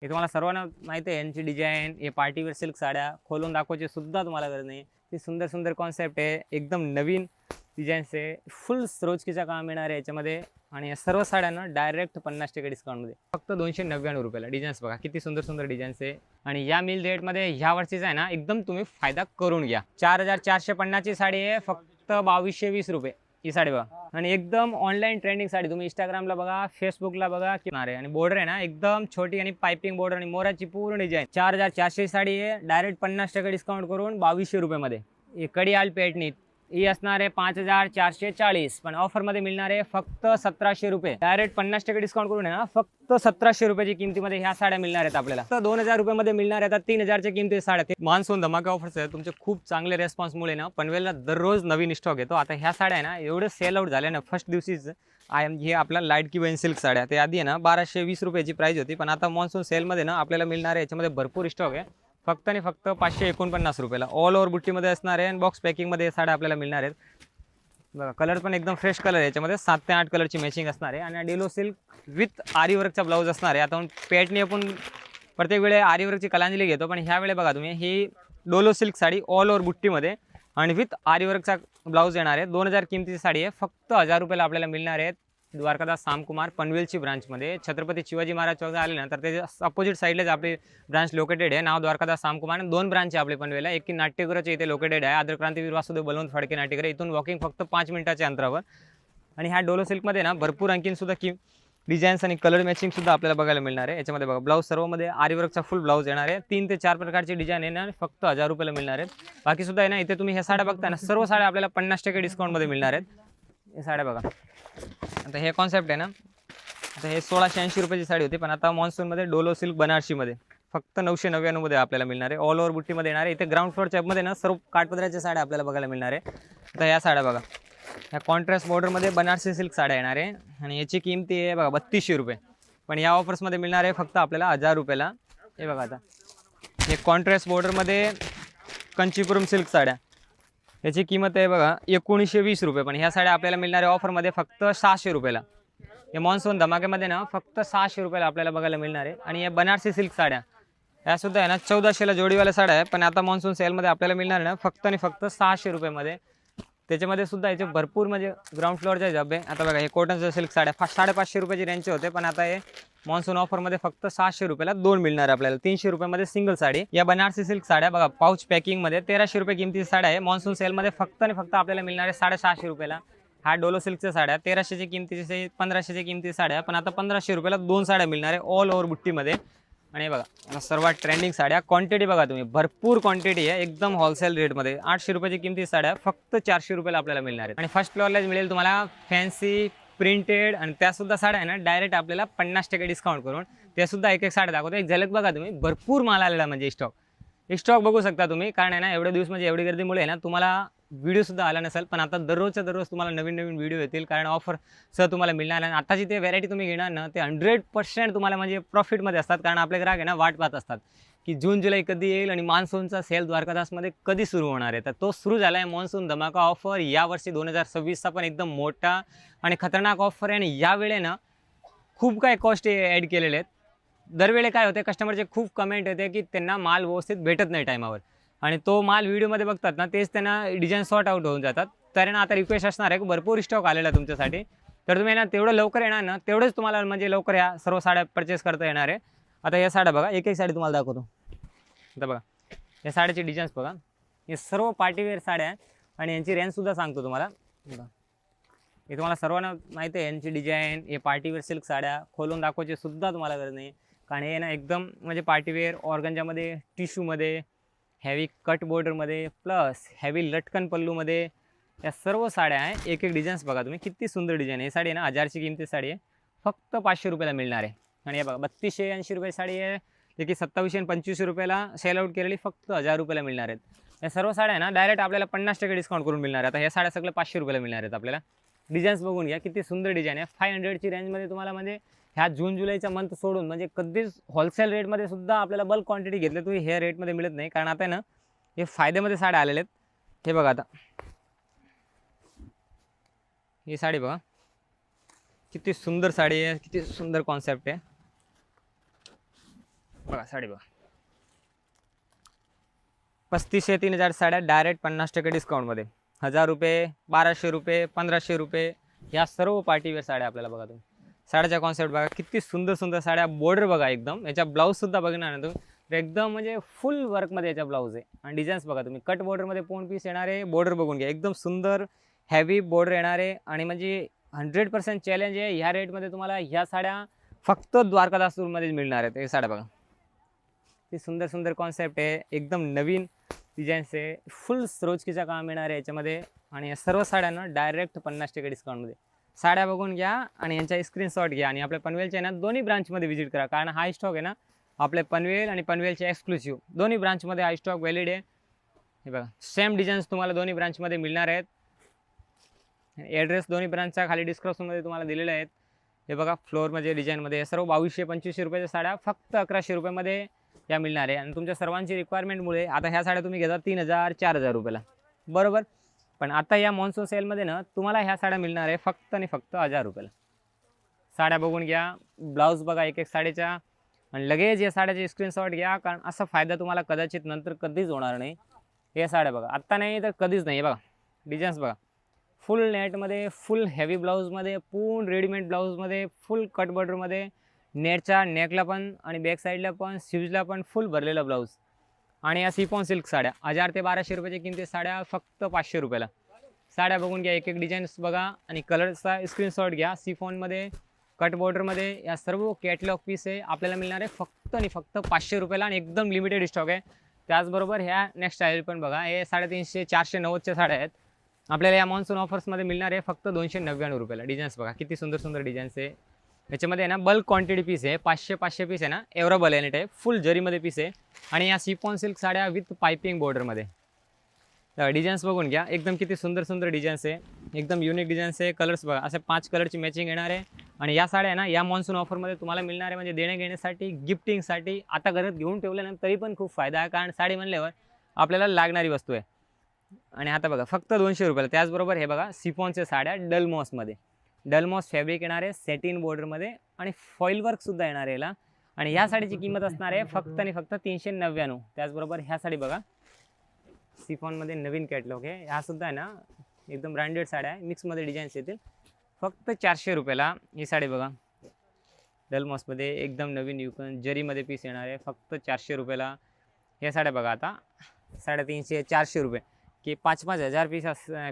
हे तुम्हाला सर्वांना माहिती आहे, यांची डिझाईन हे पार्टीवेअर सिल्क साड्या खोलून दाखवायची सुद्धा तुम्हाला गरज नाही. ती सुंदर सुंदर कॉन्सेप्ट आहे, एकदम नवीन डिझाईन्स आहे, फुल रोजकीचा काम येणार आहे याच्यामध्ये. आणि या सर्व साड्यांना डायरेक्ट 50% डिस्काउंटमध्ये फक्त 299 रुपयाला. डिझाईन्स बघा किती सुंदर सुंदर डिझाईन्स आहे. आणि या मिल रेटमध्ये ह्या वर्षीचा आहे ना, एकदम तुम्ही फायदा करून घ्या. 4450ची साडी आहे, फक्त 2220 रुपये ही साडी बघा. आणि एकदम ऑनलाईन ट्रेंडिंग साडी, तुम्ही इंस्टाग्रामला बघा, फेसबुकला बघा किनारे. आणि बॉर्डर आहे ना एकदम छोटी आणि पाइपिंग बॉर्डर आणि मोराची पूर्ण डिझाईन. 4400 साडी आहे, डायरेक्ट 50% डिस्काउंट करून 2200 रुपयामध्ये. ही कडियाल पेटणी ही असणार आहे 5440, पण ऑफरमध्ये मिळणार आहे फक्त 1700 रुपये. डायरेक्ट 50% डिस्काउंट करून आहे ना, फक्त 1700 रुपयाची किमतीमध्ये ह्या साड्या मिळणार आहेत आपल्याला. तर 2000 रुपयामध्ये मिळणार आहेत 3000च्या किमती साड्या. मान्सून धमाका ऑफर्स आहे तुमचे खूप चांगले रेस्पॉन्समुळे ना पनवेलला दररोज नवीन स्टॉक येतो. आता ह्या साड्या आहे ना एवढे सेल आउट झाले ना फर्स्ट दिवशीच. हे आपला लाईट किंवा सिल्क साड्या ते आधी आहे ना 1220 रुपयाची प्राइस होती, पण आता मान्सून सेलमध्ये ना आपल्याला मिळणार आहे याच्यामध्ये भरपूर स्टॉक आहे. फक्त आणि फक्त 549 रुपयाला ऑल ओव्हर बुट्टीमध्ये असणार आहे आणि बॉक्स पॅकिंगमध्ये साड्या आपल्याला मिळणार आहेत. बघा कलर पण एकदम फ्रेश कलर आहे, याच्यामध्ये 7 ते 8 कलरची मॅचिंग असणार आहे. आणि डेलो सिल्क विथ आरी वर्कचा ब्लाऊज असणार आहे. आता पेटणी आपण प्रत्येक वेळे आरी वर्कची कलांजली घेतो, पण ह्या वेळे बघा तुम्ही ही Dola silk sari all over बुट्टीमध्ये आणि विथ आरी वर्कचा ब्लाऊज येणार आहे. 2000 किमतीची साडी आहे, फक्त 1000 रुपयाला आपल्याला मिळणार आहे. द्वारकादास सामकुमार पनवेलची ब्रांचमध्ये छत्रपती शिवाजी महाराज चौक आले ना तर त्याच्या अपोजिट साईडलाच आपली ब्रांच लोकेटेड आहे. नाव द्वारकादास सामकुमार. 2 ब्रांच आहे आपले पनवेलला, एक की नाट्यगृहाच्या इथे लोकेटेड आहे, आदर क्रांतीवीर वासुदेव बलवंत फडके नाट्यगृह, इथून वॉकिंग फक्त 5 मिनिटाच्या अंतरावर. आणि ह्या डोलो सिल्कमध्ये ना भरपूर आणखीन सुद्धा डिझाईन्स आणि कलर मॅचिंग सुद्धा आपल्याला बघायला मिळणार आहे. याच्यामध्ये बघा ब्लाऊज सर्वमध्ये आरी वर्कचा फुल ब्लाऊज येणार आहे. 3 ते 4 प्रकारचे डिझाईन येणार, फक्त 1000 रुपयाला मिळणार आहेत. बाकी सुद्धा आहे ना इथे तुम्ही ह्या साड्या बघता ना, सर्व साड्या आपल्याला 50% डिस्काउंटमध्ये मिळणार आहेत. हे साड्या बघा. आता हे कॉन्सेप्ट आहे ना, आता हे 1680 रुपयाची साडी होती, पण आता मॉन्सूनमध्ये डोलो सिल्क बनारशीमध्ये फक्त 999 मध्ये आपल्याला मिळणार आहे. ऑल ओव्हर बुट्टीमध्ये येणार आहे. इथे ग्राउंड फ्लोअरच्या मध्ये ना सर्व काठपदराच्या साड्या आपल्याला बघायला मिळणार आहे. आता या साड्या बघा, ह्या कॉन्ट्रास्ट बॉर्डरमध्ये बनारसी सिल्क साड्या येणार आहे आणि याची किंमत आहे बघा 3200 रुपये, पण या ऑफर्समध्ये मिळणार आहे फक्त आपल्याला 1000 रुपयाला. हे बघा, आता हे कॉन्ट्रास्ट बॉर्डरमध्ये कंचीपुरम सिल्क साड्या, याची किंमत आहे बघा 1920 रुपये, पण ह्या साड्या आपल्याला मिळणार आहे ऑफरमध्ये फक्त 600 रुपयाला. हे मॉन्सून धमाक्यामध्ये ना फक्त 600 रुपयाला आपल्याला बघायला मिळणार आहे. आणि या बनारसी सिल्क साड्या यासुद्धा आहे ना 1400ला जोडीवाल्या साड्या आहे, पण आता मॉन्सून सेलमध्ये आपल्याला मिळणार आहे ना फक्त आणि फक्त 600 रुपयामध्ये. त्याच्यामध्ये सुद्धा याचे भरपूर म्हणजे ग्राउंड फ्लोअरचे जब आहे. आता बघा हे कॉटनचं सिल्क साड्या 550 रुपयाची रेंजचे होते, पण आता हे मॉन्सून ऑफरमध्ये फक्त 600 रुपयाला 2 मिळणार आपल्याला. 300 रुपयामध्ये सिंगल साडी. या बनारसी सिल्क साड्या बघा पाऊच पॅकिंगमध्ये 1300 रुपये किमतीची साड्या आहे. मॉन्सून सेलमध्ये फक्त आणि फक्त आपल्याला मिळणार आहे 650 रुपयाला. हा डोलो सिल्कच्या साड्या 1300ची किमतीची 1500ची किमती साड्या, पण आता 1500 रुपयाला 2 साड्या मिळणार आहे ऑल ओव्हर बुट्टीमध्ये. आणि बघा सर्वात ट्रेंडिंग साड्या, क्वांटिटी बघा तुम्ही, भरपूर क्वांटिटी आहे, एकदम होलसेल रेटमध्ये. 800 रुपयाची किमती साड्या फक्त 400 रुपयाला आपल्याला मिळणार आहेत. आणि फर्स्ट फ्लोअरलाच मिळेल तुम्हाला फॅन्सी प्रिंटेड, आणि त्यासुद्धा साड्या आहे ना डायरेक्ट आपल्याला 50% डिस्काउंट करून. त्यासुद्धा एक एक साड्या दाखवतो. एक झलक बघा तुम्ही, भरपूर माल आलेला म्हणजे स्टॉक बघू शकता तुम्ही. कारण आहे ना एवढे दिवस म्हणजे एवढी गर्दीमुळे आहे ना तुम्हाला व्हिडिओसुद्धा आला नसेल, पण आता दररोजच्या दररोज तुम्हाला नवीन नवीन व्हिडिओ येतील, कारण ऑफर सह तुम्हाला मिळणार. आणि आताची ते व्हरायटी तुम्ही घेणार ना ते 100% तुम्हाला म्हणजे प्रॉफिटमध्ये असतात, कारण आपले ग्राहक आहे ना वाट पाहत असतात की जून जुलै कधी येईल आणि मान्सूनचा सेल द्वारकादासमध्ये कधी सुरू होणार आहे. तर तो सुरू झाला आहे मान्सून धमाका ऑफर. यावर्षी 2026चा पण एकदम मोठा आणि खतरनाक ऑफर आहे. आणि यावेळे ना खूप काही कॉस्ट ॲड केलेले आहेत. दरवेळी काय होते, कस्टमरचे खूप कमेंट येते की त्यांना माल व्यवस्थित भेटत नाही टायमावर, आणि तो माल व्हिडिओमध्ये बघतात ना तेच त्यांना डिझाईन सॉर्ट आउट होऊन जातात. तर ना आता रिक्वेस्ट असणार आहे की भरपूर स्टॉक आलेला तुमच्यासाठी, तर तुम्ही ना तेवढं लवकर येणार ना तेवढंच तुम्हाला म्हणजे लवकर या सर्व साड्या परचेस करता येणार आहे. आता या साड्या बघा, एक एक साडी तुम्हाला दाखवतो. आता बघा या साड्याचे डिझाईन्स बघा, हे सर्व पार्टीवेअर साड्या आहे आणि यांची रेंजसुद्धा सांगतो तुम्हाला. बघा हे तुम्हाला सर्वांना माहिती आहे, यांची डिझाईन हे पार्टीवेअर सिल्क साड्या खोलून दाखवायची सुद्धा तुम्हाला गरज नाही, कारण हे ना एकदम म्हणजे पार्टीवेअर ऑर्गंजामध्ये, टिश्यूमध्ये, हेवी कट बॉर्डरमध्ये, प्लस हेवी लटकन पल्लूमध्ये या सर्व साड्या आहे. एक एक डिझाईन्स बघा तुम्ही, किती सुंदर डिझाईन आहे. ही साडी आहे ना 1000ची किमती साडी आहे, फक्त 500 रुपयाला मिळणार आहे. आणि हे बघा 3280 रुपये साडी आहे, जे की 2700 आणि 2500 रुपयाला सेल आउट केलेली फक्त 1000 रुपयाला मिळणार आहेत. या सर्व साड्या आहे ना डायरेक्ट आपल्याला 50% डिस्काउंट करून मिळणार आहे. आता ह्या साड्या सगळं 500 रुपयाला मिळणार आहेत आपल्याला. डिझाईन्स बघून घ्या, किती सुंदर डिझाईन आहे. 500ची रेंजमध्ये तुम्हाला म्हणजे ह्या जून जुलैचा मंथ सोडून म्हणजे कधीच होलसेल रेटमध्ये सुद्धा आपल्याला बल्क क्वांटिटी घेतली तुम्ही हे रेटमध्ये मिळत नाही, कारण आता आहे ना हे फायद्यामध्ये साड्या आलेले आहेत. हे बघा आता ही साडी बघा, किती सुंदर साडी आहे, किती सुंदर कॉन्सेप्ट आहे. बघा साडी बघा 3500 3000 साड्या डायरेक्ट 50% डिस्काउंटमध्ये. 1000 रुपये, 1200 रुपये, 1500 रुपये ह्या सर्व पार्टीवेअर साड्या आपल्याला बघा तुम्ही. साड्याचा कॉन्सेप्ट बघा किती सुंदर सुंदर साड्या. बॉर्डर बघा एकदम, याच्या ब्लाऊजसुद्धा बघणार ना तुम्ही, तर एकदम म्हणजे फुल वर्कमध्ये याचा ब्लाऊज आहे. आणि डिझाईन्स बघा तुम्ही, कट बॉर्डरमध्ये पोन पीस येणार आहे. बॉर्डर बघून घ्या, एकदम सुंदर हेवी बॉर्डर येणार आहे. आणि म्हणजे 100% चॅलेंज आहे. ह्या रेटमध्ये तुम्हाला ह्या साड्या फक्त द्वारकादासमध्येच मिळणार आहेत. हे साड्या बघा, ती सुंदर सुंदर कॉन्सेप्ट आहे, एकदम नवीन डिझाईन्स आहे. फुल रोजकीचा काम येणार आहे याच्यामध्ये. आणि या सर्व साड्यांना डायरेक्ट 50% डिस्काउंटमध्ये. साड्या बघून घ्या आणि यांचा स्क्रीनशॉट घ्या. आणि आपल्या पनवेलच्या ना दोन्ही ब्रांचमध्ये व्हिजिट करा, कारण हा स्टॉक आहे ना आपले पनवेल आणि पनवेलचे एक्सक्लुसिव्ह दोन्ही ब्रांचमध्ये हा स्टॉक व्हॅलिड आहे. हे बघा सेम डिझाईन्स तुम्हाला दोन्ही ब्रांचमध्ये मिळणार आहेत. ॲड्रेस दोन्ही ब्रांचच्या खाली डिस्क्रिप्शनमध्ये तुम्हाला दिलेले आहेत. हे बघा फ्लोअरमध्ये डिझाईनमध्ये सर्व 2200-2500 रुपयाच्या साड्या फक्त 1100 रुपयामध्ये या मिळणार आहे. आणि तुमच्या सर्वांची रिक्वायरमेंटमुळे आता ह्या साड्या तुम्ही घेता 3000-4000 रुपयाला, बरोबर. पण आता या मॉन्सून सेलमध्ये ना तुम्हाला ह्या साड्या मिळणार आहे फक्त आणि फक्त 1000 रुपयाला. साड्या बघून घ्या, ब्लाऊज बघा एक एक साडीच्या, आणि लगेच या साड्याचे स्क्रीनशॉट घ्या, कारण असा फायदा तुम्हाला कदाचित नंतर कधीच होणार नाही. हे साड्या बघा, आत्ता नाही तर कधीच नाही. बघा डिझाईन्स बघा, फुल नेटमध्ये, फुल हेवी ब्लाऊजमध्ये, पूर्ण रेडीमेड ब्लाऊजमध्ये, फुल कट बॉर्डरमध्ये, नेटच्या नेकला पण आणि बॅक साईडला पण, स्लीव्जला पण फुल भरलेला ब्लाऊज. आणि या सिफॉन सिल्क साड्या 1000 ते 1200 रुपयाची किमती साड्या फक्त 500 रुपयाला. साड्या बघून घ्या, एक एक डिझाईन्स बघा आणि कलरचा स्क्रीनशॉट घ्या. सिफॉनमध्ये, कट बॉर्डरमध्ये या सर्व कॅटलॉग पीस आहे आपल्याला मिळणार आहे फक्त आणि फक्त 500 रुपयाला. आणि एकदम लिमिटेड स्टॉक आहे. त्याचबरोबर ह्या नेक्स्ट स्टाईल पण बघा, हे 350-490च्या साड्या आहेत आपल्याला या मॉन्सून ऑफर्समध्ये मिळणार आहे फक्त 299 रुपयाला. डिझाईन्स बघा किती सुंदर सुंदर डिझाईन्स आहे. याच्यामध्ये आहे ना बल्क क्वांटिटी पीस आहे, 500 पीस आहे ना, एवढा एनी टाईप फुल जरीमध्ये पीस आहे. आणि या सिफॉन सिल्क साड्या विथ पायपिंग बॉर्डरमध्ये. डिझाईन्स बघून घ्या, एकदम किती सुंदर सुंदर डिझाईन्स आहे, एकदम युनिक डिझाईन्स आहे. कलर्स बघा, असे 5 कलरची मॅचिंग येणार आहे. आणि या साड्या आहे ना या मॉन्सून ऑफरमध्ये तुम्हाला मिळणार आहे, म्हणजे देण्या घेण्यासाठी, गिफ्टिंगसाठी, आता घरात घेऊन ठेवल्यानंतर तरी पण खूप फायदा आहे, कारण साडी म्हणल्यावर आपल्याला लागणारी वस्तू आहे. आणि आता बघा फक्त 200 रुपयाला. त्याचबरोबर हे बघा सिफॉनच्या साड्या डलमॉसमध्ये, डलमॉस फॅब्रिक येणार आहे, सेटिन बॉर्डरमध्ये आणि फॉईल वर्कसुद्धा येणार आहे याला. आणि ह्या साडीची किंमत असणार आहे फक्त आणि फक्त 399. त्याचबरोबर ह्या साडी बघा, सिफॉनमध्ये नवीन कॅटलॉग आहे, ह्यासुद्धा आहे ना एकदम ब्रँडेड साड्या आहे, मिक्समध्ये डिझाईन्स येतील फक्त 400 रुपयाला. ही साडी बघा डलमॉसमध्ये एकदम नवीन युकन जरीमध्ये पीस येणार आहे फक्त 400 रुपयाला. ह्या साड्या बघा आता 350-400 रुपये की 5-5 हजार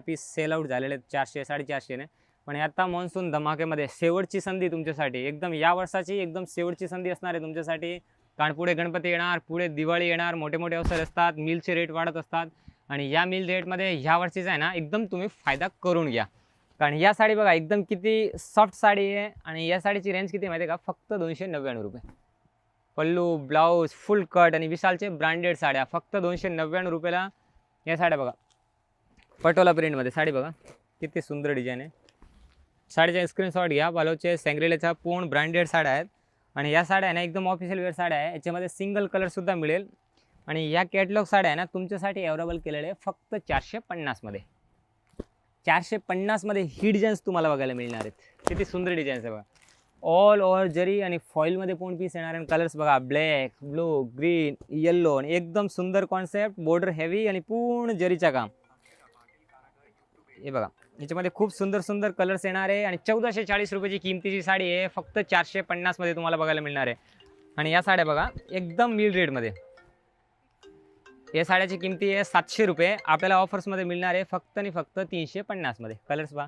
पीस सेल आउट झालेले आहेत 400-450ने. पण आता मॉन्सून धमाकेमध्ये शेवटची संधी तुमच्यासाठी, एकदम या वर्षाची एकदम शेवटची संधी असणार आहे तुमच्यासाठी. कारण पुढे गणपती येणार, पुढे दिवाळी येणार, मोठे मोठे अवसर असतात, मिलचे रेट वाढत असतात. आणि या मिल रेटमध्ये ह्या वर्षीचा आहे ना एकदम तुम्ही फायदा करून घ्या. कारण या साडी बघा एकदम किती सॉफ्ट साडी आहे. आणि या साडीची रेंज किती माहिती आहे का, फक्त 299 रुपये. पल्लू, ब्लाऊज, फुल कट आणि विशालचे ब्रँडेड साड्या फक्त 299 रुपयाला. या साड्या बघा पटोला प्रिंटमध्ये, साडी बघा किती सुंदर डिझाईन आहे. साडीचा स्क्रीनशॉट घ्या. बालोचे सँग्रेलेच्या पूर्ण ब्रँडेड साड्या आहेत. आणि या साड्या आहे ना एकदम ऑफिशियल वेअर साड्या आहे, याच्यामध्ये सिंगल कलरसुद्धा मिळेल. आणि या कॅटलॉग साड्या आहे ना तुमच्यासाठी अवेलेबल केलेले आहे फक्त 450मध्ये. 450मध्ये ही डिझाईन्स तुम्हाला बघायला मिळणार आहेत. किती सुंदर डिझाईन्स आहे बघा, ऑल ओव्हर जरी आणि फॉईलमध्ये पूर्ण पीस येणार. आणि कलर्स बघा, ब्लॅक, ब्लू, ग्रीन, येल्लो आणि एकदम सुंदर कॉन्सेप्ट, बॉर्डर हेवी आणि पूर्ण जरीचा काम. हे बघा याच्यामध्ये खूप सुंदर सुंदर कलर्स येणार आहे. आणि 1440 रुपयाची किमतीची साडी आहे फक्त 450मध्ये तुम्हाला बघायला मिळणार आहे. आणि या साड्या बघा एकदम मिल रेटमध्ये, या साड्याची किमती आहे 700 रुपये, आपल्याला ऑफर्समध्ये मिळणार आहे फक्त आणि फक्त 350मध्ये. कलर्स पहा,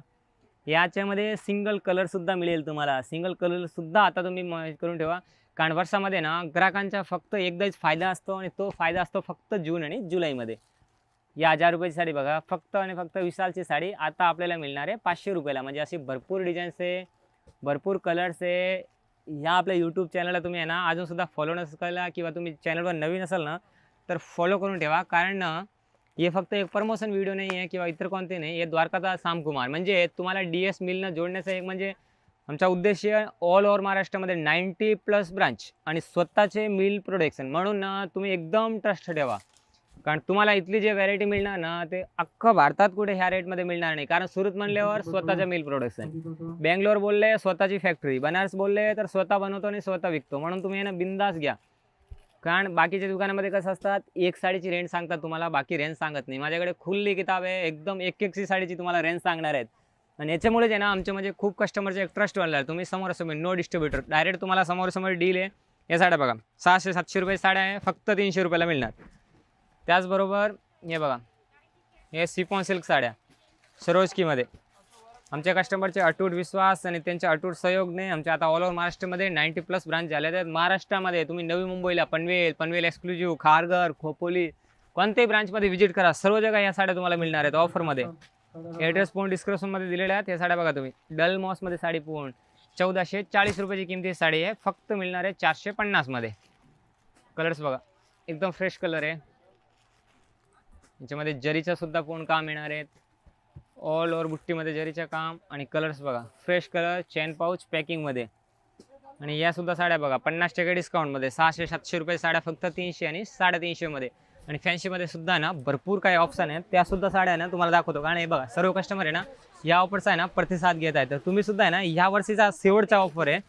याच्यामध्ये सिंगल कलरसुद्धा मिळेल तुम्हाला. सिंगल कलरसुद्धा आता तुम्ही करून ठेवा, कारण वर्षामध्ये ना ग्राहकांचा फक्त एकदाच फायदा असतो, आणि तो फायदा असतो फक्त जून आणि जुलैमध्ये. या 1000 रुपयाची साडी बघा, फक्त आणि फक्त विशालची साडी आता आपल्याला मिळणार आहे 500 रुपयाला. म्हणजे अशी भरपूर डिझाईन्स आहे, भरपूर कलर्स आहे. ह्या आपल्या यूट्यूब चॅनलला तुम्ही आहे ना अजूनसुद्धा फॉलो नसला, किंवा तुम्ही चॅनलवर नवीन असाल ना तर फॉलो करून ठेवा. कारण ना हे फक्त एक प्रमोशन व्हिडिओ नाही आहे किंवा इतर कोणते नाही, हे द्वारकादास सामकुमार म्हणजे तुम्हाला DS मिलनं जोडण्याचा एक म्हणजे आमचा उद्देश ऑल ओव्हर महाराष्ट्रामध्ये 90+ ब्रांच आणि स्वतःचे मिल प्रोडक्शन. म्हणून ना तुम्ही एकदम ट्रस्ट ठेवा, कारण तुम्हाला इथली जे व्हॅरायटी मिळणार ना ते अख्खं भारतात कुठे ह्या रेटमध्ये मिळणार नाही. कारण सुरत म्हणल्यावर स्वतःचं मिल प्रोडक्शन, बेंगलोर बोलले स्वतःची फॅक्टरी, बनारस बोलले तर स्वतः बनवतो आणि स्वतः विकतो. म्हणून तुम्ही ना बिंदास घ्या. कारण बाकीच्या दुकानामध्ये कसं असतात, एक साडीची रेंज सांगतात तुम्हाला, बाकी रेंज सांगत नाही. माझ्याकडे खुली किताब आहे, एकदम एक एक साडीची तुम्हाला रेंज सांगणार आहेत. आणि याच्यामुळे जे ना आमचे म्हणजे खूप कस्टमरचे एक ट्रस्ट वाढला आहे. तुम्ही समोरासमोर नो डिस्ट्रीब्युटर, डायरेक्ट तुम्हाला समोरासमोर डील आहे. या साड्या बघा 600-700 रुपये साड्या आहे, फक्त 300 रुपयाला मिळणार. त्याचबरोबर हे बघा, हे सिफॉन सिल्क साड्या सरोजकीमध्ये. आमच्या कस्टमरचे अटूट विश्वास आणि त्यांच्या अटूट सहयोगने आमच्या आता ऑल ओव्हर महाराष्ट्रामध्ये 90+ ब्रांच झाल्या आहेत. महाराष्ट्रामध्ये तुम्ही नवी मुंबईला पनवेल एक्सक्लुझिव्ह, खारघर, खोपोली कोणत्याही ब्रांचमध्ये व्हिजिट करा, सर्व जगा या साड्या तुम्हाला मिळणार आहेत ऑफरमध्ये. ॲड्रेस पूर्ण डिस्क्रिप्शनमध्ये दिलेले आहेत. या साड्या बघा तुम्ही, डल मॉसमध्ये साडी पूर्ण 1440 रुपयाची किमती साडी आहे, फक्त मिळणार आहे 450 मध्ये. कलर्स बघा, एकदम फ्रेश कलर आहे. याच्यामध्ये जरीचं सुद्धा पूर्ण काम येणार आहेत, ऑल ओव्हर बुट्टीमध्ये जरीचं काम. आणि कलर्स बघा, फ्रेश कलर, चेन पाऊच पॅकिंगमध्ये. आणि या सुद्धा साड्या बघा 50% डिस्काउंटमध्ये, 600-700 रुपये साड्या फक्त 300 आणि 350 मध्ये. आणि फॅन्सीमध्ये सुद्धा ना भरपूर काही ऑप्शन आहेत, त्यासुद्धा साड्या आहे ना तुम्हाला दाखवतो. कारण हे बघा, सर्व कस्टमर आहे ना या ऑफरचा आहे ना प्रतिसाद घेत आहे. तर तुम्ही सुद्धा आहे ना ह्या वर्षीचा शेवटचा ऑफर आहे.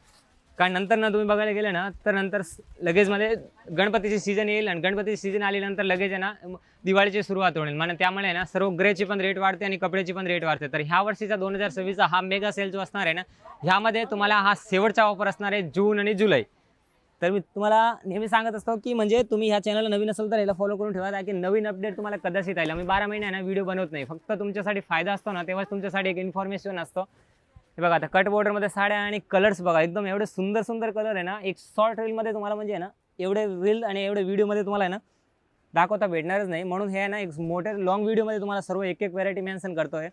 कारण नंतर ना तुम्ही बघायला गेले ना तर नंतर लगेचमध्ये गणपतीची सीझन येईल, आणि गणपतीची सीझन आल्यानंतर लगेच आहे ना दिवाळीची सुरुवात होईल. म्हणजे त्यामुळे ना सर्व ग्रेची पण रेट वाढते आणि कपड्याची पण रेट वाढते. तर ह्या वर्षीचा 2026चा हा मेगा सेल जो असणार आहे ना, ह्यामध्ये तुम्हाला हा शेवटचा ऑफर असणार आहे जून आणि जुलै. तर मी तुम्हाला नेहमी सांगत असतो की म्हणजे तुम्ही ह्या चॅनलला नवीन असेल तर याला फॉलो करून ठेवा, ताकी नवीन अपडेट तुम्हाला कदाचित येईल. आम्ही 12 महिने ना व्हिडिओ बनवत नाही, फक्त तुमच्यासाठी फायदा असतो ना तेव्हाच तुमच्यासाठी एक इन्फॉर्मेशन असतो. हे बघा, आता कट बॉर्डरमध्ये साड्या आणि कलर्स बघा, एकदम एवढे सुंदर सुंदर कलर आहे ना. एक शॉर्ट रीलमध्ये तुम्हाला म्हणजे आहे ना एवढे रील आणि एवढे व्हिडिओमध्ये तुम्हाला आहे ना दाखवता भेटणारच नाही. म्हणून हे आहे ना एक मोठे लॉंग व्हिडिओमध्ये तुम्हाला सर्व एक एक व्हरायटी मेन्शन करतोय.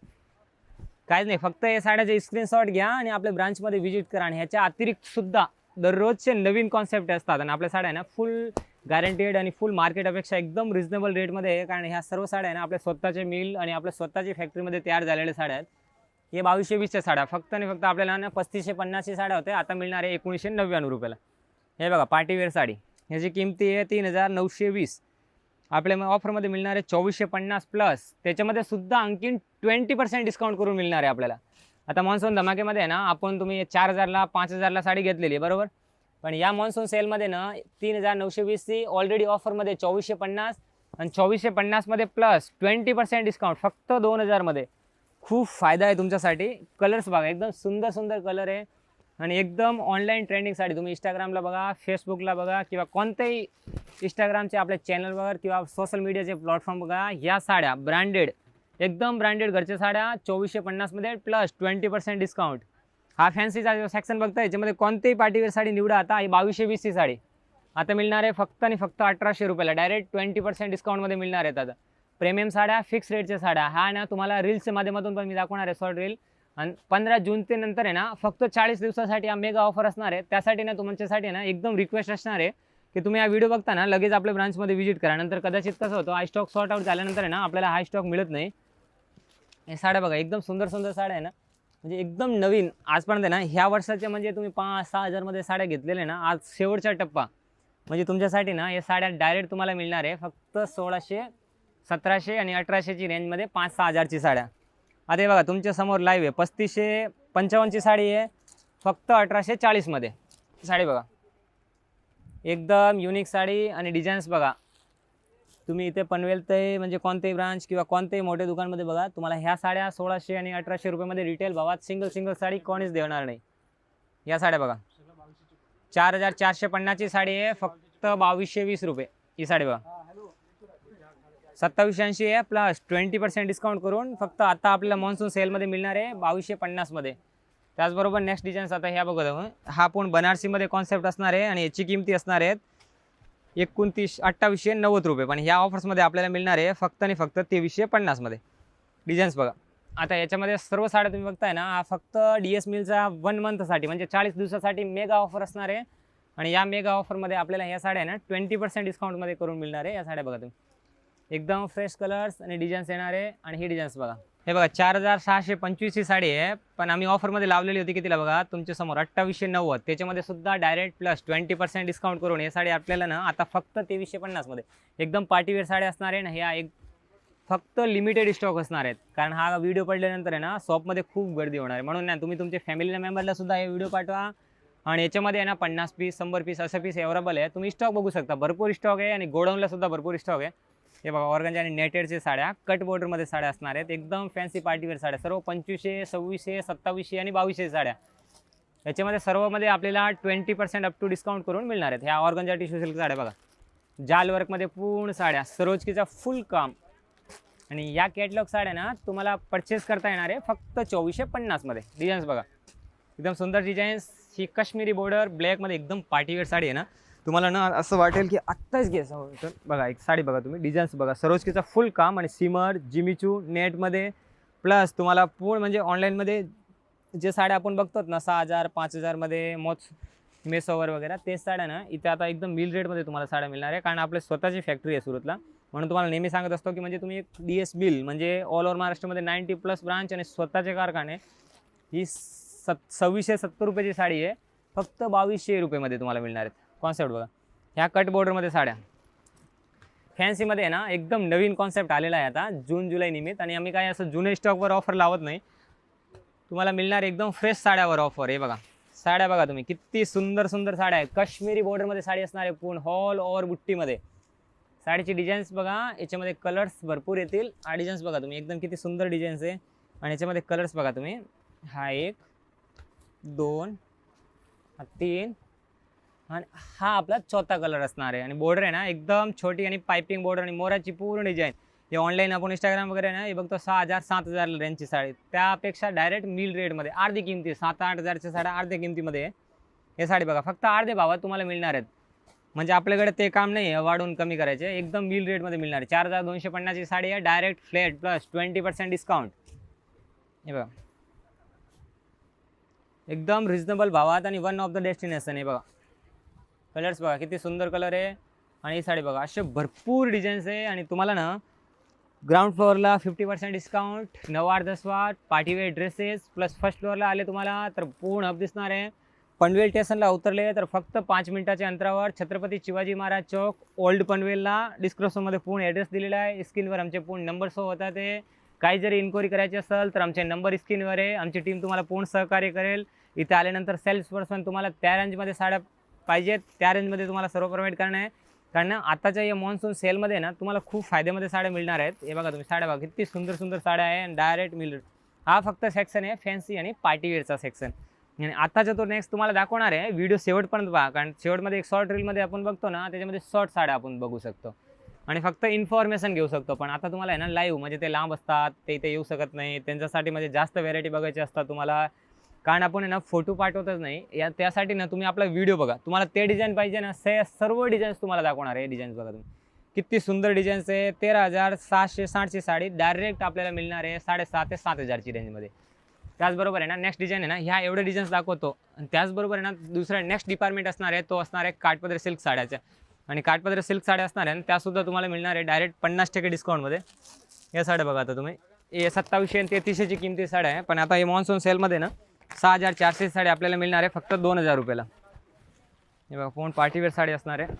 काहीच नाही, फक्त हे साड्याचे स्क्रीनशॉट घ्या आणि आपल्या ब्रांचमध्ये व्हिजिट करा. आणि ह्याच्या अतिरिक्त सुद्धा दररोजचे नवीन कॉन्सेप्ट असतात. आणि आपल्या साड्या आहे ना फुल गॅरंटेड आणि फुल मार्केटपेक्षा एकदम रिजनेबल रेटमध्ये आहे. कारण ह्या सर्व साड्या आहे ना आपल्या स्वतःचे मिल आणि आपल्या स्वतःची फॅक्टरीमध्ये तयार झालेल्या साड्या आहेत. हे 2220च्या साड्या फक्त आणि फक्त आपल्याला ना 3550ची साड्या होते, आता मिळणार आहे 1999 रुपयाला. हे बघा, पार्टीवेअर साडी, ह्याची किमती आहे 3920. आपल्या ऑफरमध्ये मिळणार आहे 2450 प्लस. त्याच्यामध्ये सुद्धा आणखीन 20% डिस्काउंट करून मिळणार आहे आपल्याला. आता मॉन्सून धमाकेमध्ये आहे ना आपण तुम्ही 4000ला 5000ला साडी घेतलेली आहे बरोबर, पण या मॉन्सून सेलमध्ये ना 3920ची ऑलरेडी ऑफरमध्ये 2450 आणि 2450मध्ये प्लस 20% डिस्काउंट फक्त 2000 मध्ये. खूप फायदा आहे तुमच्यासाठी. कलर्स बघा, एकदम सुंदर सुंदर कलर आहे आणि एकदम ऑनलाईन ट्रेंडिंग साडी. तुम्ही इंस्टाग्रामला बघा, फेसबुकला बघा किंवा कोणत्याही इंस्टाग्रामचे आपल्या चॅनलवर किंवा सोशल मीडियाचे प्लॅटफॉर्म बघा, या साड्या ब्रँडेड, एकदम ब्रँडेड घरच्या साड्या 2450 मध्ये प्लस 20% डिस्काउंट. हा फॅन्सीचा जो सेक्शन बघता, याच्यामध्ये कोणतीही पार्टीवेअर साडी निवडा. आता ही 2220ची साडी आता मिळणार आहे फक्त आणि फक्त 1800 रुपयाला, डायरेक्ट 20% डिस्काउंटमध्ये मिळणार आहेत. आता प्रीमियम साड्या, फिक्स रेटच्या साड्या, हा ना तुम्हाला रील्सच्या माध्यमातून पण मी दाखवणार आहे, शॉर्ट रील. आणि 15 जून ते नंतर आहे ना फक्त 40 दिवसासाठी हा मेगा ऑफर असणार आहे. त्यासाठी ना तुमच्यासाठी ना एकदम रिक्वेस्ट असणार आहे की तुम्ही हा व्हिडिओ बघता ना लगेच आपल्या ब्रांचमध्ये व्हिजिट करा. नंतर कदाचित कसं होतं, हाय स्टॉक सॉर्ट आउट झाल्यानंतर आहे ना आपल्याला हाय स्टॉक मिळत नाही. हे साड्या बघा, एकदम सुंदर सुंदर साड्या आहे ना, म्हणजे एकदम नवीन आजपर्यंत ना ह्या वर्षाच्या. म्हणजे तुम्ही 5-6 हजारमध्ये साड्या घेतलेल्या ना, आज शेवटचा टप्पा म्हणजे तुमच्यासाठी ना हे साड्या डायरेक्ट तुम्हाला मिळणार आहे फक्त 1600, 1700 आणि 1800ची रेंजमध्ये 5-6 हजारची साड्या. आता हे बघा तुमच्या समोर लाईव्ह आहे, 3555ची साडी आहे फक्त 1840 मध्ये. साडी बघा, एकदम युनिक साडी. आणि डिझाईन्स बघा, तुम्ही इथे पनवेल ते म्हणजे कोणतेही ब्रांच किंवा कोणतेही मोठे दुकानमध्ये बघा, तुम्हाला ह्या साड्या 1600 आणि 1800 रुपयामध्ये रिटेल भावात सिंगल साडी कोणीच देणार नाही. या साड्या बघा, 4450ची साडी आहे फक्त 2220 रुपये. ही साडी बघा 2780 आहे प्लस 20% डिस्काउंट करून फक्त आता आपल्याला मॉन्सून सेलमध्ये मिळणार आहे 2250 मध्ये. त्याचबरोबर नेक्स्ट डिझाईन्स आता ह्या बघा, हा पण बनारसीमध्ये कॉन्सेप्ट असणार आहे आणि याची किमती असणार आहेत 2890 रुपये. पण ह्या ऑफर्समध्ये आपल्याला मिळणार आहे फक्त आणि फक्त 2350 मध्ये. डिझाईन्स बघा, आता याच्यामध्ये सर्व साड्या तुम्ही बघताय ना, हा फक्त DS मिलचा 1 मंथसाठी म्हणजे 40 दिवसासाठी मेगा ऑफर असणार आहे. आणि या मेगा ऑफरमध्ये आपल्याला ह्या साड्या ना 20% डिस्काउंटमध्ये करून मिळणार आहे. या साड्या बघा तुम्ही, एकदम फ्रेश कलर्स आणि डिझाईन्स येणार आहे. आणि ही डिझाईन्स बघा, हे बघा 4625ची साडी आहे, पण आम्ही ऑफरमध्ये लावलेली होती कितीला बघा तुमच्या समोर 2890. त्याच्यामध्ये सुद्धा डायरेक्ट प्लस 20% डिस्काउंट करून हे साडी आपल्याला ना आता फक्त 2350 मध्ये. एकदम पार्टीवेअर साड्या असणार आहे ना, ह्या एक फक्त लिमिटेड स्टॉक असणार आहेत. कारण हा व्हिडिओ पडल्यानंतर आहे ना शॉपमध्ये खूप गर्दी होणार आहे. म्हणून ना तुम्ही तुमच्या फॅमिली मेंबरला सुद्धा हे व्हिडिओ पाठवा आणि याच्यामध्ये आहे ना 50 पीस 100 पीस असं पीस अवेलेबल आहे. तुम्ही स्टॉक बघू शकता, भरपूर स्टॉक आहे आणि गोडाऊनला सुद्धा भरपूर स्टॉक आहे. हे बघा ऑर्गन्जा आणि नेटेडचे साड्या, कट बॉर्डरमध्ये साड्या असणार आहेत, एकदम फॅन्सी पार्टीवेअर साड्या, सर्व 2500, 2600, 2700 आणि 2200 साड्या. याच्यामध्ये सर्वमध्ये आपल्याला 20% अप टू डिस्काउंट करून मिळणार आहेत. ह्या ऑर्गन्जा टिश्यू सिल्क साड्या बघा, जाल वर्कमध्ये पूर्ण साड्या, सरोजकीचा फुल काम. आणि या कॅटलॉग साड्या ना तुम्हाला परचेस करता येणार आहे फक्त 2450 मध्ये. डिझाईन्स बघा, एकदम सुंदर डिझाईन्स. ही काश्मीरी बॉर्डर ब्लॅकमध्ये एकदम पार्टीवेअर साडी आहे ना, तुम्हाला ना असं वाटेल की आत्ताच घ्यायचं. बघा एक साडी बघा तुम्ही, डिझाईन्स बघा, सरोजकीचा फुल काम आणि सिमर जिमीचू नेटमध्ये. प्लस तुम्हाला पूर्ण म्हणजे ऑनलाईनमध्ये जे साड्या आपण बघतो ना 6000 5000 मध्ये मेसोवर वगैरे, तेच साड्या ना इथे आता एकदम मिल रेटमध्ये तुम्हाला साड्या मिळणार आहे. कारण आपली स्वतःची फॅक्टरी आहे सुरतला, म्हणून तुम्हाला नेहमी सांगत असतो की म्हणजे तुम्ही एक DS मिल म्हणजे ऑल ओव्हर महाराष्ट्रामध्ये 90+ ब्रांच आणि स्वतःचे कारखाने. ही 2670 रुपयाची साडी आहे, फक्त 2200 रुपयेमध्ये तुम्हाला मिळणार आहेत. कॉन्सेप्ट बघा, ह्या कट बॉर्डरमध्ये साड्या फॅन्सीमध्ये आहे ना, एकदम नवीन कॉन्सेप्ट आलेला आहे आता जून जुलै निमित्त. आणि आम्ही काय असं जुने स्टॉकवर ऑफर लावत नाही, तुम्हाला मिळणार एकदम फ्रेश साड्यावर ऑफर. हे बघा साड्या बघा तुम्ही, किती सुंदर सुंदर साड्या आहेत. काश्मीरी बॉर्डरमध्ये साडी असणार आहे, पूर्ण हॉल ओव्हर बुट्टीमध्ये. साडीची डिझाईन्स बघा, याच्यामध्ये कलर्स भरपूर येतील. हा डिझाईन्स बघा तुम्ही, एकदम किती सुंदर डिझाईन्स आहे. आणि याच्यामध्ये कलर्स बघा तुम्ही, हा 1 2 हा 3 आणि हा आपला चौथा कलर असणार आहे. आणि बॉर्डर आहे ना एकदम छोटी आणि पायपिंग बॉर्डर आणि मोराची पूर्ण डिझाईन. हे ऑनलाईन आपण इंस्टाग्राम वगैरे ना हे बघतो 6000 7000 रेंजची साडी, त्यापेक्षा डायरेक्ट मिल रेटमध्ये अर्धी किमती, 7-8 हजारच्या साड्या अर्ध्या किमतीमध्ये हे साडी बघा, फक्त अर्धे भावात तुम्हाला मिळणार आहेत. म्हणजे आपल्याकडे ते काम नाही आहे वाढून कमी करायचे, एकदम मिल रेटमध्ये मिळणार आहे. 4250ची साडी आहे, डायरेक्ट फ्लॅट प्लस 20% डिस्काउंट. हे बघा एकदम रिजनेबल भावात आणि वन ऑफ द डेस्टिनेशन. हे बघा कलर्स बघा, किती सुंदर कलर आहे. आणि ही साडी बघा, असे भरपूर डिझाईन्स आहे. आणि तुम्हाला ना ग्राउंड फ्लोअरला 50% डिस्काउंट, नवार दसवार पार्टीवेअर ड्रेसेस. प्लस फर्स्ट फ्लोअरला आले तुम्हाला तर पूर्ण हब दिसणार आहे. पनवेल स्टेशनला उतरले तर फक्त 5 मिनिटाच्या अंतरावर छत्रपती शिवाजी महाराज चौक ओल्ड पनवेलला. डिस्क्रिप्शनमध्ये पूर्ण ॲड्रेस दिलेला आहे, स्क्रीनवर आमचे पूर्ण नंबर शो होतात. ते काही जरी इन्क्वायरी करायची असेल तर आमचे नंबर स्क्रीनवर आहे, आमची टीम तुम्हाला पूर्ण सहकार्य करेल. इथे आल्यानंतर सेल्स पर्सन तुम्हाला त्या रेंजमध्ये साड्या पाहिजेत त्या रेंजमध्ये तुम्हाला सर्व प्रोव्हाइड करणं आहे. कारण आताच्या या मॉन्सून सेलमध्ये ना तुम्हाला खूप फायद्यामध्ये साड्या मिळणार आहेत. हे बघा तुम्ही साड्या बघा, किती सुंदर सुंदर साड्या आहे. Direct mill. हा फक्त सेक्शन आहे फॅन्सी आणि पार्टीवेअरचा सेक्शन. आणि आताचा तो नेक्स्ट तुम्हाला दाखवणार आहे, व्हिडिओ शेवटपर्यंत पहा. कारण शेवटमध्ये एक शॉर्ट रीलमध्ये आपण बघतो ना, त्याच्यामध्ये शॉर्ट साड्या आपण बघू शकतो आणि फक्त इन्फॉर्मेशन घेऊ शकतो. पण आता तुम्हाला आहे ना लाईव्ह, म्हणजे ते लांब असतात, ते इथे येऊ शकत नाही, त्यांच्यासाठी म्हणजे जास्त व्हेरायटी बघायची असतात तुम्हाला. कारण आपण आहे ना फोटो पाठवतच नाही या, त्यासाठी ना तुम्ही आपला व्हिडिओ बघा. तुम्हाला ते डिझाईन पाहिजे ना, सर्व डिझाईन्स तुम्हाला दाखवणार आहे. डिझाईन्स बघा तुम्ही, किती सुंदर डिझाईन्स आहे. 13,760ची साडी डायरेक्ट आपल्याला मिळणार आहे 7,500 ते 7,000ची रेंजमध्ये. त्याचबरोबर आहे ना नेक्स्ट डिझाईन आहे ना, ह्या एवढे डिझाईन्स दाखवतो. आणि त्याचबरोबर आहे ना दुसरा नेक्स्ट डिपार्टमेंट असणार आहे, तो असणार आहे काठपदर सिल्क साड्याच्या. आणि काठपदर सिल्क साड्या असणार आहे, त्यासुद्धा तुम्हाला मिळणार आहे डायरेक्ट 50% डिस्काउंटमध्ये. या साड्या बघा आता तुम्ही, हे 2700 आणि 3300ची किमती साड्या आहे. पण आता हे मॉन्सून सेलमध्ये ना 6400 साडी आपल्याला मिळणार आहे फक्त 2000 रुपयाला. हे बघा पूर्ण पार्टीवेअर साडी असणार आहे.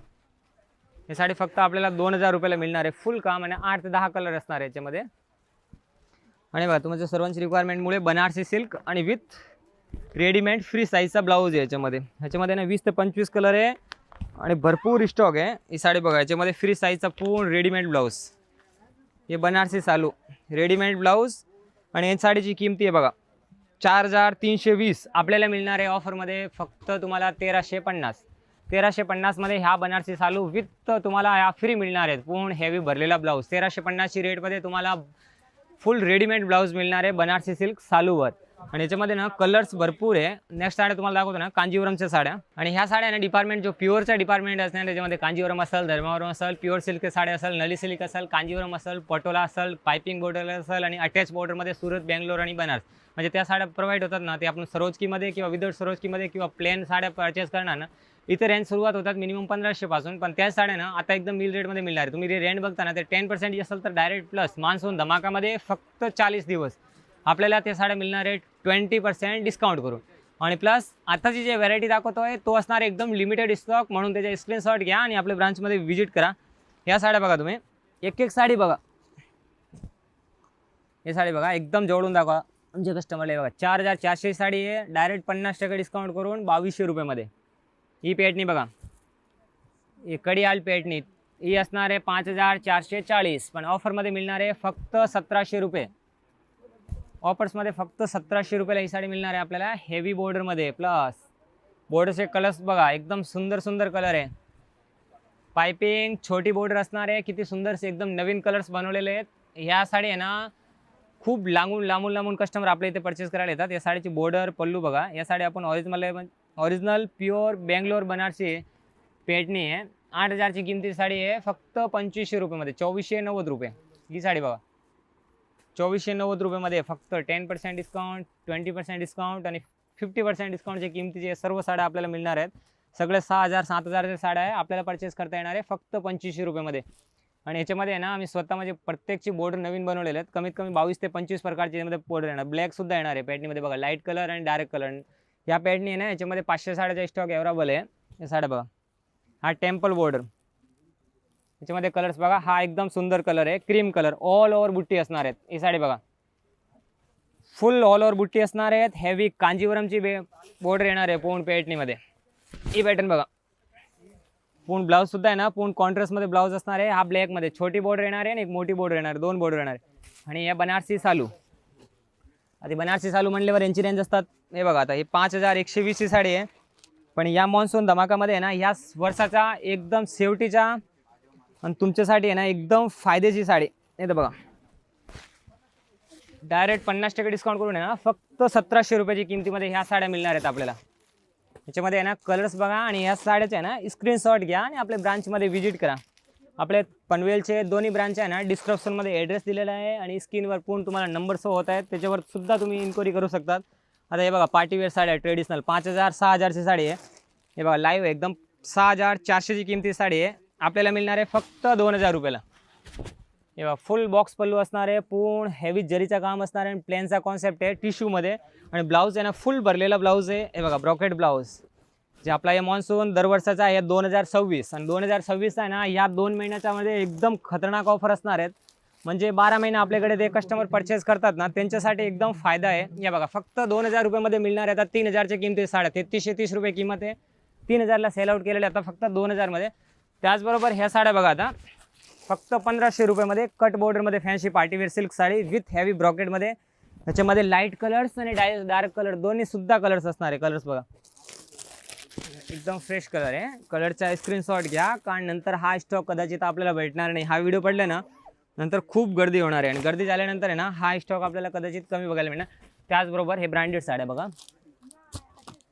ही साडी फक्त आपल्याला 2000 रुपयाला मिळणार आहे. फुल काम आणि 8 ते 10 कलर असणार आहे याच्यामध्ये. आणि बघा तुमच्या सर्वांची रिक्वायरमेंटमुळे बनारसी सिल्क आणि विथ रेडीमेड फ्री साईजचा ब्लाऊज आहे याच्यामध्ये. ह्याच्यामध्ये ना 20 ते 25 कलर आहे आणि भरपूर स्टॉक आहे. ही साडी बघा, याच्यामध्ये फ्री साईजचा पूर्ण रेडीमेड ब्लाऊज. हे बनारसी चालू रेडीमेड ब्लाऊज. आणि या साडीची किमती आहे बघा 4320 आपल्याला मिळणार आहे ऑफरमध्ये फक्त तुम्हाला 1350. 1350 मध्ये ह्या बनारसी चालू विथ तुम्हाला ह्या फ्री मिळणार आहेत. पूर्ण हेवी भरलेला ब्लाऊज 1350ची रेटमध्ये तुम्हाला फुल रेडीमेड ब्लाऊज मिळणार आहे बनारसी सिल्क चालूवर. आणि याच्यामध्ये ना कलर्स भरपूर आहे. नेक्स्ट साड्या तुम्हाला दाखवतो ना कांजीवरमच्या साड्या. आणि ह्या साड्या ना डिपार्टमेंट जो प्युअरचा डिपार्टमेंट असणार, त्याच्यामध्ये कांजीवरम असेल, धर्मावरम असेल, प्युअर सिल्क साड्या असेल, नली सिल्क असेल, कांजीवरम असेल, पटोला असेल, पायपिंग बॉर्डर असेल आणि अटॅच बॉर्डरमध्ये सुरत, बेंगलोर आणि बनारस म्हणजे त्या साड्या प्रोव्हाइड होतात ना. ते आपण सरोजकीमध्ये किंवा विदाउट सरोजकीमध्ये किंवा प्लेन साड्या परचेस करणार ना, इथे रेंज सुरुवात होतात मिनिमम 1500 पासून. पण त्या साड्या ना आता एकदम मिल रेटमध्ये मिळणार आहे. तुम्ही रेंट बघता ना ते 10% असेल तर डायरेक्ट प्लस मान्सून धमाकामध्ये फक्त 40 दिवस आपल्याला त्या साड्या मिळणार आहे 20% डिस्काउंट करून. आणि प्लस आताची जे व्हरायटी दाखवतोय तो असणार एकदम लिमिटेड स्टॉक, म्हणून त्याचे स्क्रीनशॉट घ्या आणि आपल्या ब्रांचमध्ये व्हिजिट करा. या साड्या बघा तुम्ही, एक एक साडी बघा. हे साडी बघा एकदम जवळून दाखवा. आमचे कस्टमरला बघा 4400 साडी आहे, डायरेक्ट 50% डिस्काउंट करून 2200 रुपयामध्ये. ही पेटणी बघा, ही कडियाल पेटणी, ही असणार आहे 5440, पण ऑफरमध्ये मिळणार आहे फक्त 1700 रुपये. ऑफर्समध्ये फक्त 1700 रुपयाला ही साडी मिळणार आहे आपल्याला, हेवी बॉर्डरमध्ये. प्लस बॉर्डरचे कलर्स बघा, एकदम सुंदर सुंदर कलर आहे. पाइपिंग छोटी बॉर्डर असणार आहे, किती सुंदर एकदम नवीन कलर्स बनवलेले आहेत. ह्या साडी आहे ना खूप लांबून कस्टमर आपल्या इथे परचेस करायला येतात. या साडीची बॉर्डर पल्लू बघा. या साडी आपण ओरिजिनल प्युअर बेंगलोर बनारसी पेटणी आहे. 8000ची किमती साडी आहे, फक्त 2500 रुपयामध्ये, 2490 रुपये. ही साडी बघा 2490 रुपयामध्ये फक्त 10% डिस्काउंट, 20% डिस्काउंट आणि 50% डिस्काउंटच्या किमतीचे सर्व साड्या आपल्याला मिळणार आहेत. सगळे 6000 7000च्या साड्या आहे, आपल्याला परचेस करता येणार आहे फक्त 2500 रुपयामध्ये. आणि याच्यामध्ये आहे ना आम्ही स्वतः म्हणजे प्रत्येकची बॉर्डर नवीन बनवलेले आहेत. कमीत कमी 22 ते 25 प्रकारची यामध्ये बॉर्डर येणार. ब्लॅकसुद्धा येणार आहे पॅटनीमध्ये बघा, लाईट कलर आणि डार्क कलर. या पॅटनी आहे ना याच्यामध्ये 500 साड्याचा स्टॉक अवेलेबल आहे. या साड्या बघा, हा टेम्पल बॉर्डर, याच्यामध्ये कलर्स बघा. हा एकदम सुंदर कलर आहे, क्रीम कलर, ऑल ओव्हर बुट्टी असणार आहेत. ही साडी बघा, फुल ऑल ओव्हर बुट्टी असणार आहेत. हेवी कांजीवरमची बॉर्डर येणार आहे पूर्ण पेटनीमध्ये. ही पॅटर्न बघा, पूर्ण ब्लाऊज सुद्धा आहे ना पूर्ण कॉन्ट्रास्टमध्ये ब्लाऊज असणार आहे. हा ब्लॅकमध्ये छोटी बॉर्डर येणार आहे आणि एक मोठी बॉर्डर येणार आहे, 2 बॉर्डर येणार आहे. आणि या बनारसी सालू, आता बनारसी सालू म्हणल्यावर यांची रेंज असतात. हे बघा, आता ही 5120 ची साडी आहे, पण या मॉन्सून धमाकामध्ये आहे ना ह्या वर्षाचा एकदम शेवटीचा आणि तुमच्यासाठी आहे ना एकदम फायद्याची साडी. नाही तर बघा, डायरेक्ट 50% डिस्काउंट करून आहे ना फक्त 1700 रुपयाची किमतीमध्ये ह्या साड्या मिळणार आहेत आपल्याला. याच्यामध्ये आहे ना कलर्स बघा, आणि ह्या साड्याचे आहे ना स्क्रीनशॉट घ्या आणि आपल्या ब्रांचमध्ये व्हिजिट करा. आपले पनवेलचे दोन्ही ब्रांच आहे ना डिस्क्रिप्शनमध्ये ॲड्रेस दिलेला आहे आणि स्क्रीनवर पूर्ण तुम्हाला नंबर शो होत आहेत, त्याच्यावर सुद्धा तुम्ही इन्क्वायरी करू शकतात. आता हे बघा पार्टीवेअर साड्या ट्रेडिशनल 5000 6000ची साडी आहे. हे बघा लाईव्ह एकदम 6400ची किमती साडी आहे, आपल्याला मिळणार आहे फक्त 2000 रुपयाला. हे बघा फुल बॉक्स पल्लू असणार आहे, पूर्ण हेवी जरीचा काम असणार आहे, प्लेनचा कॉन्सेप्ट आहे टिश्यूमध्ये. आणि ब्लाऊज आहे ना फुल भरलेला ब्लाऊज आहे. हे बघा ब्रॉकेट ब्लाऊज, जे आपला हे मॉन्सून दरवर्षाचा आहे 2026, आणि 2026 आहे ना ह्या 2 महिन्याच्यामध्ये एकदम खतरनाक ऑफर असणार आहेत. म्हणजे 12 महिने आपल्याकडे ते कस्टमर परचेस करतात ना त्यांच्यासाठी एकदम फायदा आहे. या बघा फक्त 2000 रुपयामध्ये मिळणार आहे. आता 3000च्या किमती साड्या 3330 रुपये किंमत आहे, 3000ला सेल आउट केलेले आता फक्त 2000मध्ये. त्याचबरोबर ह्या साड्या बघा आता फक्त 1500 रुपयामध्ये कट बॉर्डरमध्ये fancy partywear silk sari with heavy ब्रॉकेटमध्ये. त्याच्यामध्ये लाईट कलर्स आणि डार्क कलर दोन्ही सुद्धा कलर्स असणार आहे. कलर्स बघा एकदम फ्रेश कलर आहे. कलरचा स्क्रीनशॉट घ्या, कारण नंतर हा स्टॉक कदाचित आपल्याला भेटणार नाही. हा व्हिडिओ पडला ना नंतर खूप गर्दी होणार आहे, आणि गर्दी झाल्यानंतर आहे ना हा स्टॉक आपल्याला कदाचित कमी बघायला मिळणार. त्याचबरोबर हे ब्रँडेड साड्या बघा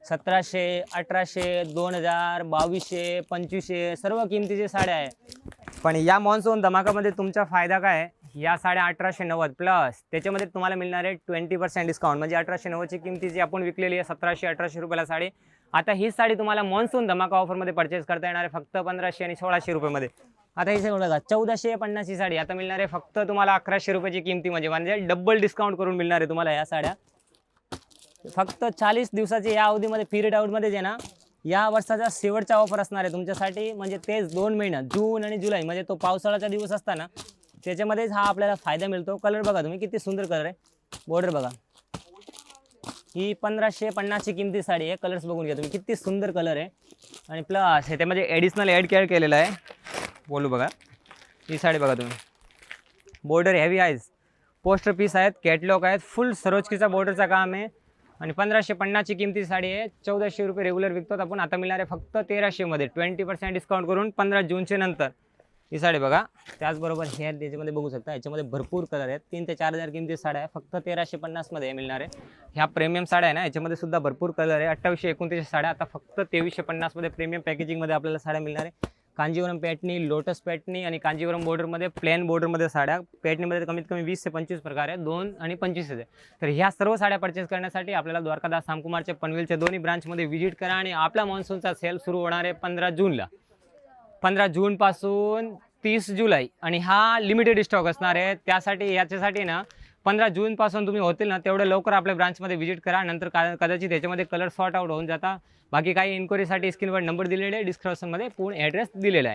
1700 1800 2000 2200 2500 सर्व किमतीचे साड्या आहे. पण या मॉन्सून धमाकामध्ये तुमचा फायदा काय आहे, या साड्या 1890 प्लस त्याच्यामध्ये तुम्हाला मिळणार आहे 20% डिस्काउंट. म्हणजे 1890ची किमतीची आपण विकलेली आहे 1700 1800 रुपयाला साडी, आता ही साडी तुम्हाला मॉन्सून धमाका ऑफरमध्ये परचेस करता येणार आहे फक्त 1500 आणि 1600 रुपयामध्ये. आता ही सगळं बघा 1450 ची साडी आता मिळणार आहे फक्त तुम्हाला 1100 रुपयाची किमती, म्हणजे डबल डिस्काउंट करून मिळणार आहे तुम्हाला या साड्या. फक्त 40 दिवसाची या अवधीमध्ये पिरियड आउटमध्ये जे ना या वर्षाचा शेवटचा ऑफर असणार आहे तुमच्यासाठी. म्हणजे तेच 2 महिने जून आणि जुलै, म्हणजे तो पावसाळ्याचा दिवस असताना त्याच्यामध्येच हा आपल्याला फायदा मिळतो. कलर बघा तुम्ही किती सुंदर कलर आहे, बॉर्डर बघा. ही 1550ची किमती साडी आहे. कलर्स बघून घ्या तुम्ही किती सुंदर कलर आहे. आणि प्लस ह्याच्यामध्ये ॲडिशनल ॲड केलेलं आहे. बोलू बघा ही साडी बघा तुम्ही, बॉर्डर हेवी आहे, पोस्टर पीस आहेत, कॅटलॉग आहेत, फुल सरोजकीचा बॉर्डरचा काम आहे. आणि 1550ची किमती साडी आहे. 1400 रुपये रेग्युलर विकतो आपण, आता मिळणार आहे फक्त 1300 मध्ये 20% डिस्काउंट करून 15 जूनच्या नंतर. ही साडी बघा. त्याचबरोबर हे त्याच्यामध्ये बघू शकता, याच्यामध्ये भरपूर कलर आहेत. 3 ते 4000 किमती साड्या आहे, फक्त 1350 मध्ये मिळणार आहे. ह्या प्रीमियम साड्या आहे ना, याच्यामध्ये सुद्धा भरपूर कलर आहे. 2829 साड्या आता फक्त 2350 मध्ये प्रीमियम पॅकेजिंगमध्ये आपल्याला साड्या मिळणार आहे. कांजीवरम पॅटनी, लोटस पॅटनी आणि कांजीवरम बॉर्डरमध्ये प्लेन बॉर्डरमध्ये साड्या. पॅटनीमध्ये कमीत कमी 20 ते 25 प्रकार आहेत, 2 आणि 25 आहे. तर ह्या सर्व साड्या परचेस करण्यासाठी आपल्याला द्वारकादास सामकुमारच्या पनवेलच्या दोन्ही ब्रांचमध्ये व्हिजिट करा. आणि आपला मॉन्सूनचा सेल सुरू होणार आहे 15 जूनला, 15 जूनपासून 30 जुलै, आणि हा लिमिटेड स्टॉक असणार आहे. त्यासाठी याच्यासाठी ना 15 जूनपासून तुम्ही होतील ना तेवढं लवकर आपल्या ब्रांचमध्ये व्हिजिट करा. नंतर कदाचित त्याच्यामध्ये कलर सॉर्ट आउट होऊन जाता. बाकी काही इन्क्वायरीसाठी स्क्रीनवर नंबर दिलेले आहे, डिस्क्रिप्शनमध्ये पूर्ण ॲड्रेस दिलेला आहे.